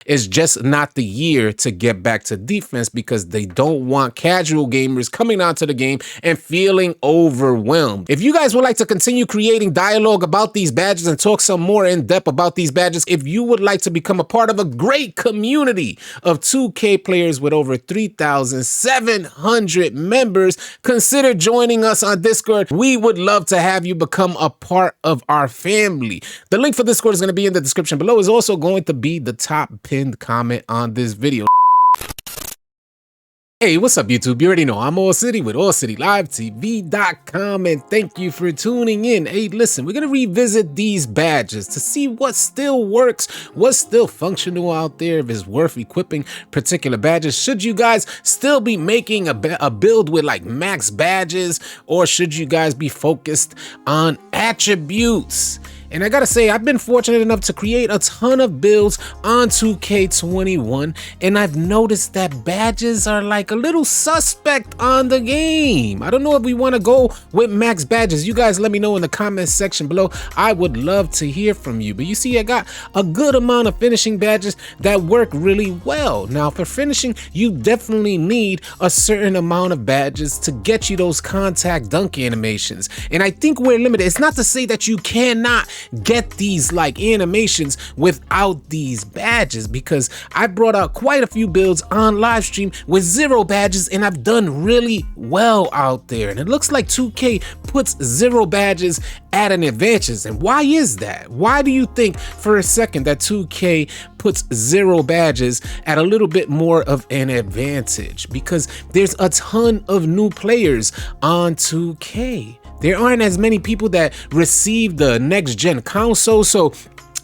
It's just not the year to get back to defense because they don't want casual gamers coming onto the game and feeling overwhelmed. If you guys would like to continue creating dialogue about these badges and talk some more in depth about these badges, if you would like to become a part of a great community of 2K players with over 3,700 members, consider joining us on Discord. We would love to have you become a part of our family. The link for Discord is going to be in the description below. It's also going to be the top pinned comment on this video. Hey, what's up, YouTube? You already know I'm AllCity with AllCityLiveTV.com, and thank you for tuning in. Hey, listen, we're going to revisit these badges to see what still works, what's still functional out there, if it's worth equipping particular badges. Should you guys still be making a build with like max badges, or should you guys be focused on attributes? And I gotta say, I've been fortunate enough to create a ton of builds on 2K21, and I've noticed that badges are like a little suspect on the game. I don't know if we want to go with max badges. You guys let me know in the comments section below. I would love to hear from you. But you see, I got a good amount of finishing badges that work really well. Now, for finishing, you definitely need a certain amount of badges to get you those contact dunk animations. And I think we're limited. It's not to say that you cannot get these like animations without these badges, because I brought out quite a few builds on live stream with 0 badges, and I've done really well out there. And it looks like 2K puts 0 badges at an advantage. And why is that? Why do you think for a second that 2K puts 0 badges at a little bit more of an advantage? Because there's a ton of new players on 2K. There aren't as many people that receive the next gen console, so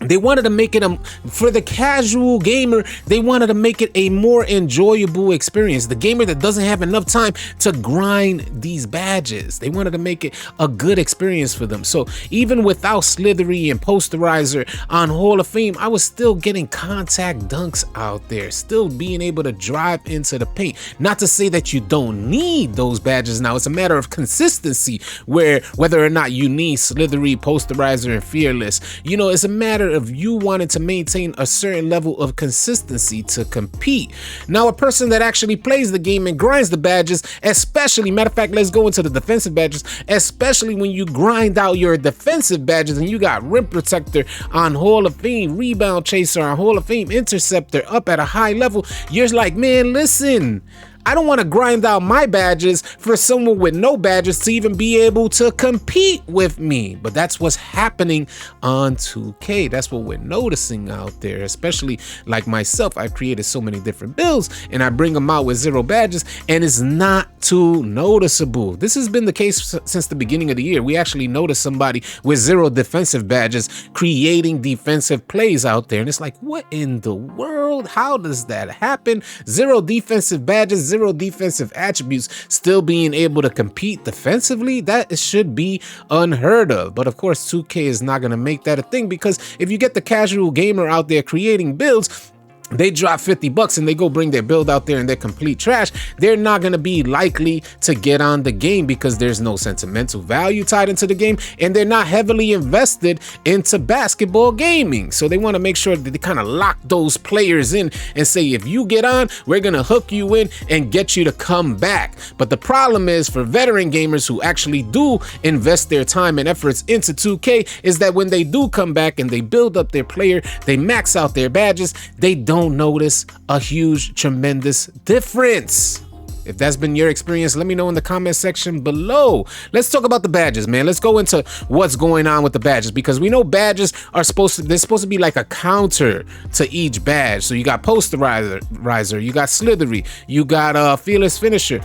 they wanted to make it for the casual gamer. They wanted to make it a more enjoyable experience. The gamer that doesn't have enough time to grind these badges, they wanted to make it a good experience for them. So even without Slithery and Posterizer on Hall of Fame, I was still getting contact dunks out there, still being able to drive into the paint. Not to say that you don't need those badges now. It's a matter of consistency, where whether or not you need Slithery, Posterizer, and Fearless, you know, it's a matter of you wanting to maintain a certain level of consistency to compete. Now, a person that actually plays the game and grinds the badges, especially, matter of fact, let's go into the defensive badges, especially when you grind out your defensive badges and you got Rim Protector on Hall of Fame, Rebound Chaser on Hall of Fame, Interceptor up at a high level, you're like, man, listen, I don't want to grind out my badges for someone with no badges to even be able to compete with me. But that's what's happening on 2K. That's what we're noticing out there, especially like myself. I've created so many different builds and I bring them out with 0 badges, and it's not too noticeable. This has been the case since the beginning of the year. We actually noticed somebody with 0 defensive badges creating defensive plays out there. And it's like, what in the world? How does that happen? 0 defensive badges, 0 defensive attributes, still being able to compete defensively? That should be unheard of. But of course, 2K is not going to make that a thing, because if you get the casual gamer out there creating builds, they drop $50 and they go bring their build out there and they're complete trash, they're not going to be likely to get on the game because there's no sentimental value tied into the game, and they're not heavily invested into basketball gaming. So they want to make sure that they kind of lock those players in and say, if you get on, we're going to hook you in and get you to come back. But the problem is, for veteran gamers who actually do invest their time and efforts into 2K, is that when they do come back and they build up their player, they max out their badges, they don't notice a huge, tremendous difference. If that's been your experience, let me know in the comment section below. Let's talk about the badges, man. Let's go into what's going on with the badges, because we know badges are supposed to be like a counter to each badge. So you got Posterizer, you got Slithery, you got Fearless Finisher.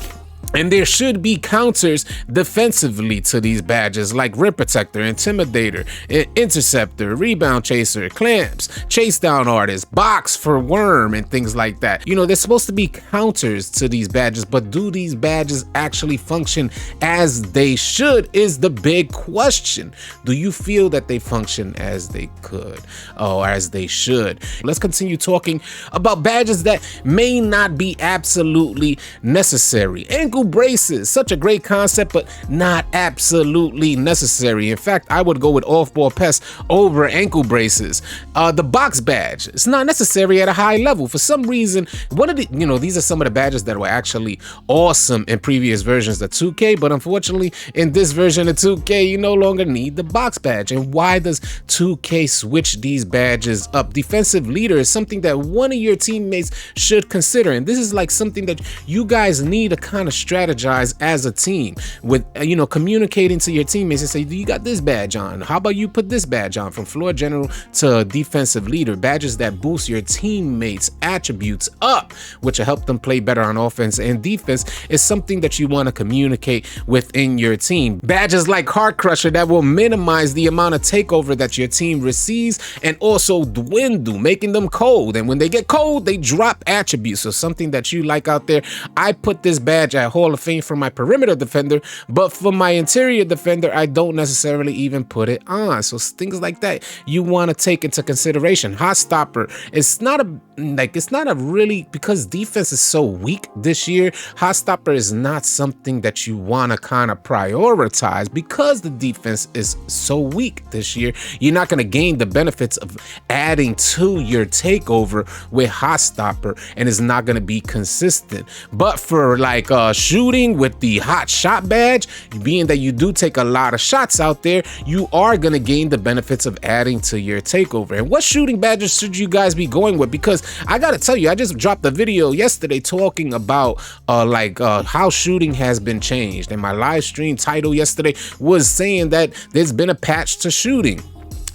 And there should be counters defensively to these badges, like Rim Protector, Intimidator, Interceptor, Rebound Chaser, Clamps, Chase Down Artist, Box for Worm, and things like that. You know, there's supposed to be counters to these badges, but do these badges actually function as they should is the big question. Do you feel that they function as they could, or as they should? Let's continue talking about badges that may not be absolutely necessary. And ankle braces, such a great concept, but not absolutely necessary. In fact, I would go with off-ball pest over ankle braces. The box badge, it's not necessary at a high level. For some reason, these are some of the badges that were actually awesome in previous versions of 2K, but unfortunately, in this version of 2K, you no longer need the box badge. And why does 2K switch these badges up? Defensive leader is something that one of your teammates should consider, and this is like something that you guys need to kind of strategize as a team with, communicating to your teammates and say, you got this badge on, how about you put this badge on? From floor general to defensive leader, badges that boost your teammates attributes up, which will help them play better on offense and defense, is something that you want to communicate within your team. Badges like Heart Crusher that will minimize the amount of takeover that your team receives, and also dwindle, making them cold, and when they get cold they drop attributes. So something that you like out there, I put this badge at Hall of Fame for my perimeter defender, but for my interior defender I don't necessarily even put it on. So things like that you want to take into consideration. Hot Stopper, it's not a really, because defense is so weak this year, Hot Stopper is not something that you want to kind of prioritize because the defense is so weak this year. You're not going to gain the benefits of adding to your takeover with Hot Stopper, and it's not going to be consistent. But for like shooting with the Hot Shot badge, being that you do take a lot of shots out there, you are going to gain the benefits of adding to your takeover. And what shooting badges should you guys be going with? Because I gotta tell you, I just dropped a video yesterday talking about how shooting has been changed, and my live stream title yesterday was saying that there's been a patch to shooting.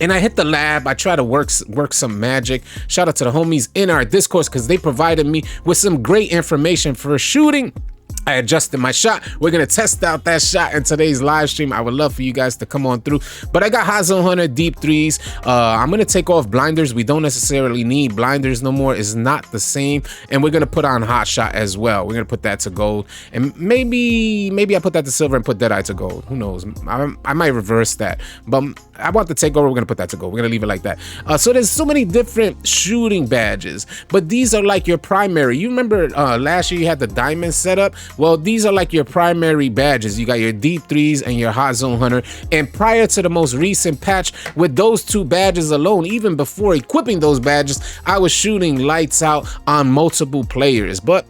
And I hit the lab, I try to work some magic. Shout out to the homies in our Discourse, because they provided me with some great information for shooting. I adjusted my shot. We're going to test out that shot in today's live stream. I would love for you guys to come on through. But I got Hot Zone Hunter, deep threes. I'm going to take off blinders. We don't necessarily need blinders no more. It's not the same. And we're going to put on Hot Shot as well. We're going to put that to gold. And maybe I put that to silver and put Deadeye to gold. Who knows? I might reverse that. But I want the takeover. We're going to put that to gold. We're going to leave it like that. So there's so many different shooting badges. But these are like your primary. You remember last year you had the diamond setup? Well, these are like your primary badges. You got your deep threes and your Hot Zone Hunter. And prior to the most recent patch, with those two badges alone, even before equipping those badges, I was shooting lights out on multiple players. But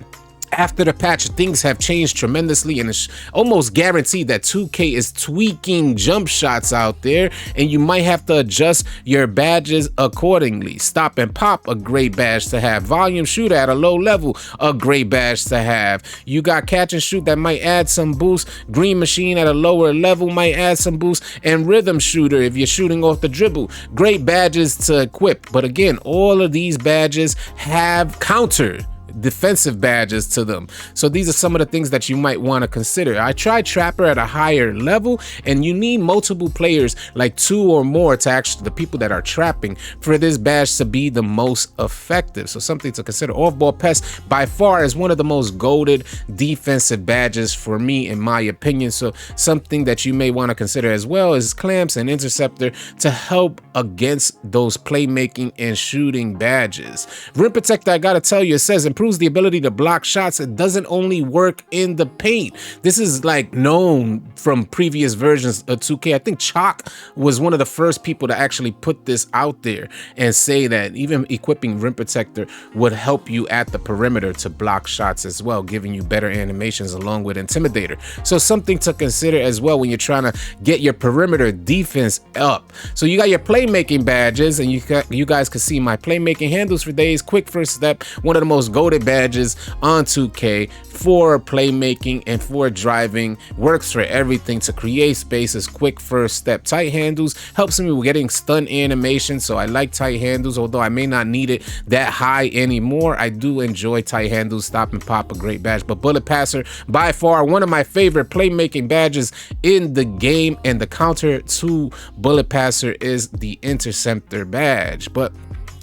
after the patch, things have changed tremendously, and it's almost guaranteed that 2K is tweaking jump shots out there, and you might have to adjust your badges accordingly. Stop and Pop, a great badge to have. Volume Shooter at a low level, a great badge to have. You got Catch and Shoot that might add some boost. Green Machine at a lower level might add some boost, and Rhythm Shooter if you're shooting off the dribble. Great badges to equip, but again, all of these badges have counter defensive badges to them. So these are some of the things that you might want to consider. I tried Trapper at a higher level, and you need multiple players, like 2 or more, to actually, the people that are trapping, for this badge to be the most effective. So something to consider. Off-Ball Pest by far is one of the most goated defensive badges for me, in my opinion. So something that you may want to consider as well is Clamps and Interceptor to help against those playmaking and shooting badges. Rim Protector, I gotta tell you, it says improve the ability to block shots. It doesn't only work in the paint. This is like known from previous versions of 2K. I think Chalk was one of the first people to actually put this out there and say that even equipping Rim Protector would help you at the perimeter to block shots as well, giving you better animations along with Intimidator. So something to consider as well when you're trying to get your perimeter defense up. So you got your playmaking badges, and you guys can see my playmaking handles for days. Quick First Step, one of the most goated badges on 2K for playmaking and for driving, works for everything to create spaces. Quick First Step. Tight Handles helps me with getting stun animation, so I like Tight Handles, although I may not need it that high anymore. I do enjoy Tight Handles. Stop and Pop, a great badge. But Bullet Passer, by far one of my favorite playmaking badges in the game, and the counter to Bullet Passer is the Interceptor badge. But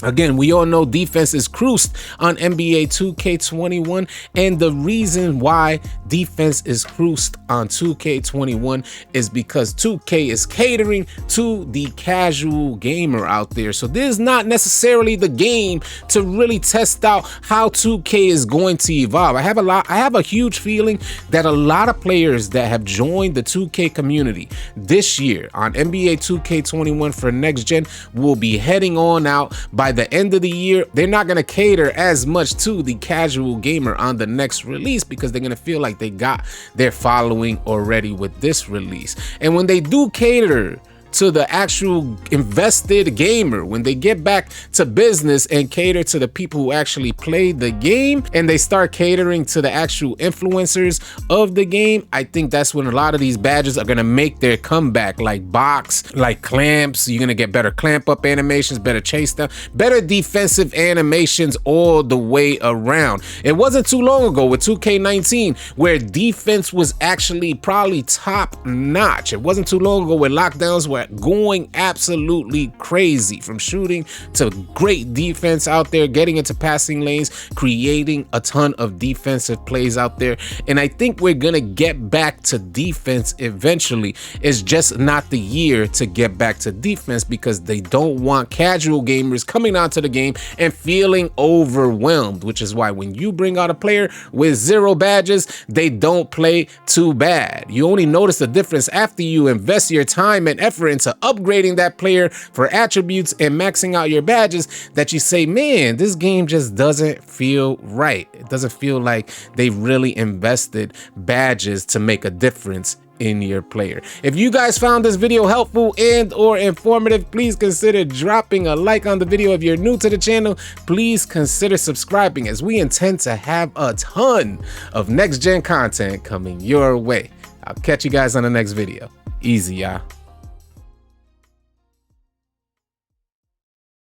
Again, we all know defense is cruised on NBA 2K21, and the reason why defense is cruised on 2K21 is because 2K is catering to the casual gamer out there. So this is not necessarily the game to really test out how 2K is going to evolve. I have a huge feeling that a lot of players that have joined the 2K community this year on NBA 2K21 for next gen will be heading on out. By the end of the year, they're not going to cater as much to the casual gamer on the next release because they're going to feel like they got their following already with this release. And when they do cater to the actual invested gamer, when they get back to business and cater to the people who actually play the game, and they start catering to the actual influencers of the game, I think that's when a lot of these badges are gonna make their comeback, like box, like clamps. You're gonna get better clamp up animations, better chase down, better defensive animations all the way around. It wasn't too long ago with 2K19 where defense was actually probably top notch. It wasn't too long ago where lockdowns were going absolutely crazy, from shooting to great defense out there, getting into passing lanes, creating a ton of defensive plays out there. And I think we're gonna get back to defense eventually. It's just not the year to get back to defense because they don't want casual gamers coming onto the game and feeling overwhelmed, which is why when you bring out a player with 0 badges, they don't play too bad. You only notice the difference after you invest your time and effort into upgrading that player for attributes and maxing out your badges, that you say, man, this game just doesn't feel right. It doesn't feel like they really invested badges to make a difference in your player. If you guys found this video helpful and or informative, please consider dropping a like on the video. If you're new to the channel, please consider subscribing, as we intend to have a ton of next gen content coming your way. I'll catch you guys on the next video. Easy, y'all.